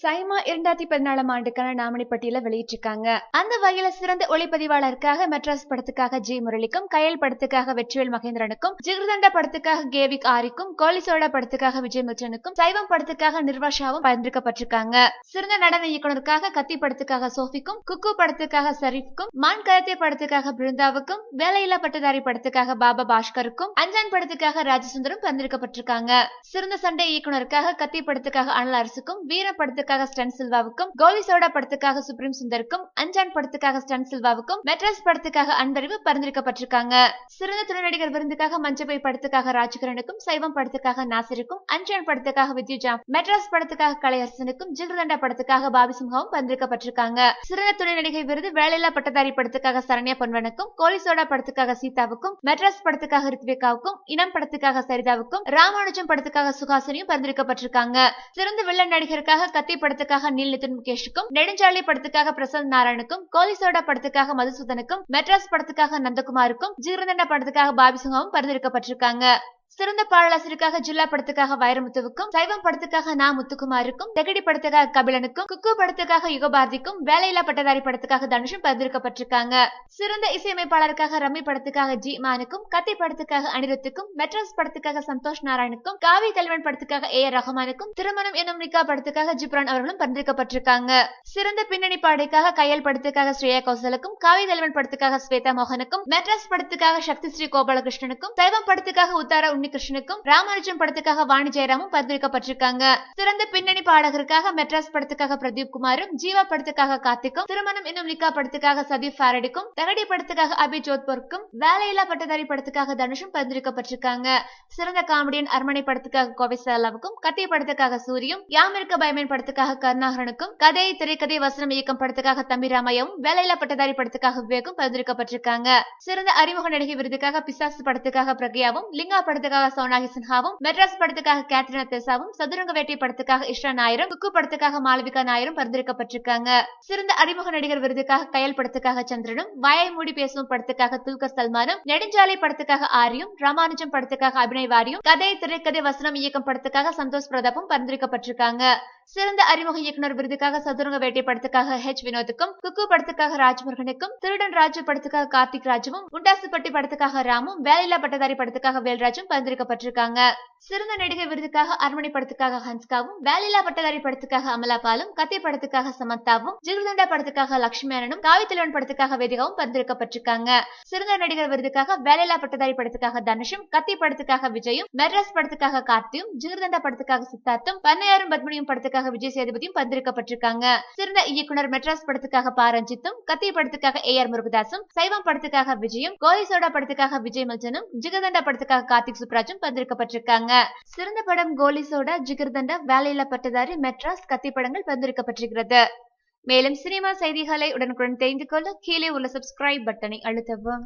சைமா 2014 ஆண்டுக்கான நாமினி பட்டியல வெளியிட்டிருக்காங்க. அந்த வகையில சிறந்த ஒளிப்பதிவாளருக்காக மெட்ராஸ் படத்துக்காக ஜி முரளிக்கும், கயல் படத்துக்காக வெற்றிவேல் மகேந்திரனுக்கும், ஜிகர்தண்டா படத்துக்காக கேவிக் ஆரிக்கும், கோலிசோடா படத்துக்காக விஜய் மில்டனுக்கும், சைவம் படத்துக்காக நிர்வாஷாவும் பரிந்துரைக்கப்பட்டிருக்காங்க. சிறந்த நடன இயக்குனருக்காக கத்தி படத்துக்காக சோஃபிக்கும், குக்கு படத்துக்காக ஷரீஃப்க்கும், மான் கராத்தே படத்துக்காக பிருந்தாவுக்கும், வேலையில்லா பட்டதாரி படத்துக்காக பாபா பாஸ்கருக்கும், அஞ்சான் படத்துக்காக ராஜசுந்தரும் பரிந்துரைக்கப்பட்டிருக்காங்க. சிறந்த சண்டை இயக்குனருக்காக கத்தி படத்துக்காக அனல் அரசுக்கும், வீர படத்துக்காக ஸ்டன் சில்வாவுக்கும், கோலிசோடா படத்துக்காக சுப்ரீம் சுந்தருக்கும், அஞ்சான் படத்துக்காக ஸ்டன் சில்வாவுக்கும், மெட்ராஸ் படத்துக்காக அன்பறிவு பரிந்துரைக்கப்பட்டிருக்காங்க. சிறந்த துணை நடிகர் விருதுக்காக மஞ்சப்பை படத்துக்காக ராஜ்கிரனுக்கும், சைவம் படத்துக்காக நாசருக்கும், அஞ்சான் படத்துக்காக வித்யுஜா, மெட்ராஸ் படத்துக்காக கலையரசனுக்கும், ஜிகர்தண்டா படத்துக்காக பாபி சிம்ஹாவும் பரிந்துரைக்கப்பட்டிருக்காங்க. சிறந்த துணை நடிகை விருது வேலையில்லா பட்டதாரி படத்துக்காக சரண்யா பொன்வனுக்கும், கோலிசோடா படத்துக்காக சீதாவுக்கும், மெட்ராஸ் படத்துக்காக ரித்விகாவுக்கும், இனம் படத்துக்காக சரிதாவுக்கும், ராமானுஜம் படத்துக்காக சுஹாசினியும் பரிந்துரைக்கப்பட்டிருக்காங்க. சிறந்த வில்லன் நடிகருக்காக கத்தி படத்துக்காக நீல் நிதின் முகேஷுக்கும், நெடுஞ்சாலை படத்துக்காக பிரசாந்த் நாராயணுக்கும், கோலிசோடா படத்துக்காக மதுசூதனுக்கும், மெட்ராஸ் படத்துக்காக நந்தகுமாருக்கும், ஜிகர்தண்டா படத்துக்காக பாபி சிம்ஹாவும் பரிந்துரைக்கப்பட்டிருக்காங்க. சிறந்த பாடலாசிரியருக்காக ஜில்லா படத்துக்காக வைரமுத்துவுக்கும், சைவம் படத்துக்காக நா முத்துக்குமாருக்கும், தெகடி படத்துக்காக கபிலனுக்கும், குக்கு படத்துக்காக யுகபாரதிக்கும், வேலையில்லா பட்டதாரி படத்துக்காக தனுஷும் பரிந்துரைக்கப்பட்டிருக்காங்க. சிறந்த இசையமைப்பாளருக்காக ரம்மி படத்துக்காக ஜி மானுக்கும், கத்தி படத்துக்காக அனிருத்துக்கும், மெட்ராஸ் படத்துக்காக சந்தோஷ் நாராயணுக்கும், காவி கல்வன் படத்துக்காக ஏ.ஆர். ரஹ்மானுக்கும், திருமணம் என்னும் நிக்கா படத்துக்காக ஜிப்ரான் அவர்களும் பரிந்துரைக்கப்பட்டிருக்காங்க. சிறந்த பின்னணி பாடலுக்காக கயல் படத்துக்காக ஸ்ரேயா கோசலுக்கும், காவி கல்வன் படத்துக்காக ஸ்வேதா மோகனுக்கும், மெட்ராஸ் படத்துக்காக சக்தி ஸ்ரீ கோபாலகிருஷ்ணனுக்கும், சைவம் படத்துக்காக உத்தாரா கிருஷ்ணனுக்கும், ராமானுஜம் படத்துக்காக வாணி ஜெயராமும் பரிந்துரைக்கப்பட்டிருக்காங்க. சிறந்த பின்னணி பாடகருக்காக மெட்ராஸ் படத்துக்காக பிரதீப் குமாரும், ஜீவா படத்துக்காக கார்த்திக்கும், திருமணம் என்னும் நிக்கா படத்துக்காக சதீப் ஃபாரடிக்கும், தகடி படத்துக்காக அபி ஜோத்பூருக்கும், வேலையில்லா பட்டதாரி படத்துக்காக தனுஷும் பரிந்துரைக்கப்பட்டிருக்காங்க. சிறந்த காமெடியன் அரண்மனை படத்துக்காக கோவை சரளாவுக்கும், கத்தி படத்துக்காக சூரியும், யாமிருக்க பயமேன் படத்துக்காக கருணாகரனுக்கும், கதை திரைக்கதை வசனம் இயக்கம் படத்துக்காக தம்பி ராமையாவும், வேலையில்லா பட்டதாரி படத்துக்காக விவேக்கும் பரிந்துரைக்கப்பட்டிருக்காங்க. சிறந்த அறிமுக நடிகை விருதுக்காக பிசாசு படத்துக்காக பிரக்யாவும், லிங்கா படத்துக்காக சோனாகி சின்ஹாவும், மெட்ராஸ் படத்துக்காக கேத்ரினா தெசாவும், சதுரங்க வேட்டை படத்துக்காக இஷ்ரா நாயரும், குக்கு படத்துக்காக மாளவிகா நாயரும் பரிந்துரைக்கப்பட்டிருக்காங்க. சிறந்த அறிமுக நடிகர் விருதுக்காக கயல் படத்துக்காக சந்திரனும், வாயை மூடி பேசும் படத்துக்காக துல்கர் சல்மானும், நெடுஞ்சாலை படத்துக்காக ஆரியும், ராமானுஜம் படத்துக்காக அபிநய் வாரியும், கதை திரைக்கதை வசனம் இயக்கம் படத்துக்காக சந்தோஷ் பிரதாப்பும் பரிந்துரைக்கப்பட்டிருக்காங்க. சிறந்த அறிமுக இயக்குனர் விருதுக்காக சதுரங்க வேட்டை படத்துக்காக ஹெச் வினோதுக்கும், குக்கு படத்துக்காக ராஜ்முருகனுக்கும், திருடன் ராஜு படத்துக்காக கார்த்திக் ராஜுவும், உண்டாசுப்பட்டி படத்துக்காக ராமும், வேலையில்லா பட்டதாரி படத்துக்காக வேல்ராஜும் பரிந்துரைக்கப்பட்டிருக்காங்க. சிறந்த நடிகை விருதுக்காக அரண்மனை படத்துக்காக ஹன்ஸ்காவும், வேலையில்லா பட்டதாரி படத்துக்காக அமலா பாலும், கத்தி படத்துக்காக சமந்தாவும், ஜிகர்தண்டா படத்துக்காக லட்சுமியானனும், காவி தலைவன் படத்துக்காக வேதிகாவும் பரிந்துரைக்கப்பட்டிருக்காங்க. சிறந்த நடிகர் விருதுக்காக வேலையில்லா பட்டதாரி படத்துக்காக தனுஷும், கத்தி படத்துக்காக விஜயும், மெட்ராஸ் படத்துக்காக கார்த்தியும், ஜிகர்தண்டா படத்துக்காக சித்தார்த்தும், பண்ணையாரும் பத்மினியும் படத்துக்காக விஜய் சேதுபதியும் பரிந்துரைக்கப்பட்டிருக்காங்க. சிறந்த இயக்குனர் மெட்ராஸ் படத்துக்காக பா ரஞ்சித்தும், கத்தி படத்துக்காக ஏ.ஆர். முருகதாசும், சைவம் படத்துக்காக விஜயும், கோலிசோடா படத்துக்காக விஜய் மில்டனும், ஜிகர்தண்டா படத்துக்காக கார்த்திக் சுப்ராஜும் பரிந்துரைக்கப்பட்டிருக்காங்க. சிறந்த படம் கோலிசோடா, ஜிகர்தண்டா, வேலையில்லா பட்டதாரி, மெட்ராஸ், கத்தி படங்கள் பரிந்துரைக்கப்பட்டிருக்கிறது. மேலும் சினிமா செய்திகளை உடனுக்குடன் தெரிந்து கொள்ள கீழே உள்ள சப்ஸ்கிரைப் பட்டனை அழுத்தவும்.